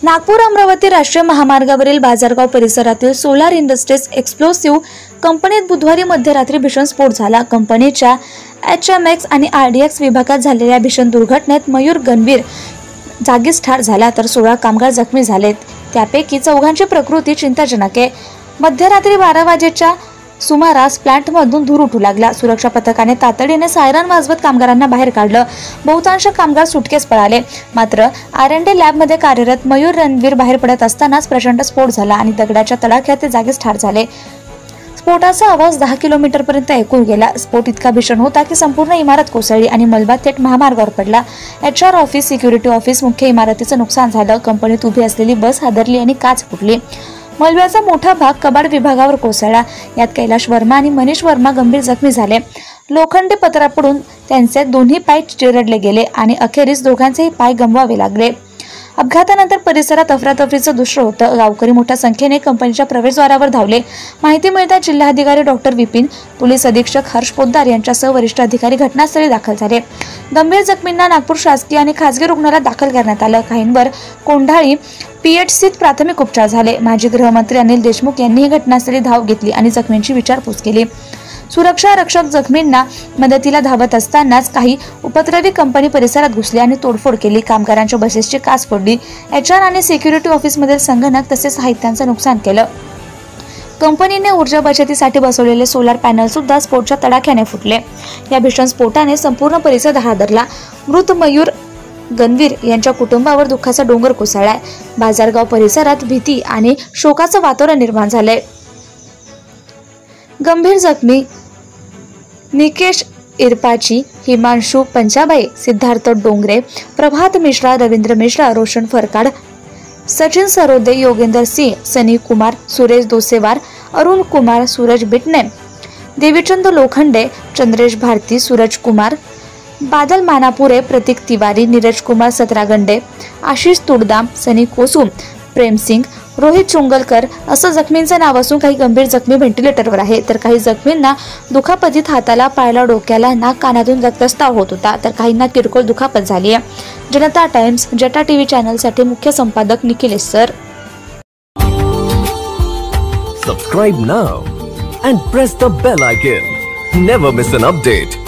नागपूर अमरावती राष्ट्रीय महामार्गावरील बाजारगाव परिसरातील सोलार इंडस्ट्रीज एक्सप्लोसिव्ह कंपनीत बुधवारी मध्यरात्री भीषण स्फोट झाला। कंपनीच्या HMX आणि RDX विभागात झालेल्या भीषण दुर्घटनेत मयूर गणवीर जागीच ठार झाला तर 16 कामगार जखमी झालेत। त्यापैकी 4 प्रकृती चिंताजनक आहे। मध्यरात्री 12 वाजेच्या सुमारास प्लांटमधून धूर उठू लागला। सुरक्षा पथकाने तातडीने सायरन वाजवत कामगारांना बाहेर काढलं। बहुतांश कामगार सुटकेस पळाले। मात्र R&D लॅबमध्ये कार्यरत मयूर रणवीर बाहेर पडत असतानाच प्रचंड स्फोट झाला आणि दगडाच्या तडाख्यात ते जागीच ठार झाले। स्फोटाचा आवाज 10 किलोमीटरपर्यंत ऐकू गेला। स्फोट इतका भीषण होता की संपूर्ण इमारत कोसळली आणि मलबा थेट महामार्गावर पडला। HR ऑफिस, सिक्युरिटी ऑफिस, मुख्य इमारतीचं नुकसान झालं। कंपनीत उभी असलेली बस हादरली आणि काच फुटली। मलब्याचा मोठा भाग कबाड विभागावर कोसळला। यात कैलाश वर्मा आणि मनीष वर्मा गंभीर जखमी झाले। लोखंडी पत्रा पडून त्यांचे दोन्ही पाय चिरडले गेले आणि अखेरीस दोघांचेही पाय गमवावे लागले। अपघातानंतर परिसरात अफरातफरीचं दृश्य होतं। गावकरी मोठ्या संख्येने कंपनीच्या प्रवेशद्वारावर धावले। माहिती मिळताच जिल्हाधिकारी डॉक्टर विपिन, पोलीस अधीक्षक हर्ष पोद्दार यांच्यासह वरिष्ठ अधिकारी घटनास्थळी दाखल झाले। गंभीर जखमींना नागपूर शासकीय आणि खासगी रुग्णालयात दाखल करण्यात आलं। काहींवर कोंढाळी PHCत प्राथमिक उपचार झाले। माजी गृहमंत्री अनिल देशमुख यांनी घटनास्थळी धाव घेतली आणि जखमींची विचारपूस केली। सुरक्षा रक्षक जखमींना मदतीला धावत असतानाच काही उपद्रवी कंपनी परिसरात घुसले आणि तोडफोड केली। कामगारांच्या बसेसची काच फोडली। HR आणि सिक्युरिटी ऑफिसमधील संगणक तसेच साहित्याचं नुकसान केलं। कंपनीने ऊर्जा बचतीसाठी बसवलेले सोलार पॅनल सुद्धा स्फोटच्या तडाख्याने फुटले। या भीषण स्फोटाने संपूर्ण परिसर हादरला। मृत मयूर गणवीर यांच्या कुटुंबावर दुःखाचा डोंगर कोसळलाय। बाजारगाव परिसरात भीती आणि शोकाचं वातावरण निर्माण झालंय। गंभीर जखमी निकेश इरपाची, हिमांशु पंचाबाई, सिद्धार्थ डोंगरे, प्रभात मिश्रा, रवींद्र मिश्रा, रोशन फरकाड, सचिन सरोदे, योगेंद्र सिंह, सनी कुमार, सुरेश दोसेवार, अरुण कुमार, सूरज बिटने, देवीचंद लोखंडे, चंद्रेश भारती, सूरज कुमार, बादल मानापुरे, प्रतीक तिवारी, नीरज कुमार सत्रागंडे, आशिष तुडदाम, सनी कोसुम, प्रेम सिंग, रोहित चोंगलकर असं जखमींचं नाव असून काही गंभीर जखमी व्हेंटिलेटरवर आहे तर काही जखमींना दुखापतीत हाताला, पायाला, डोक्याला, नाक, कानातून रक्तस्राव होत होता तर काहींना किरकोळ दुखापत झाली आहे। जनता टाइम्स जटा TV चॅनलसाठी मुख्य संपादक Nikhilesh sir. Subscribe now and press the bell icon. Never miss an update.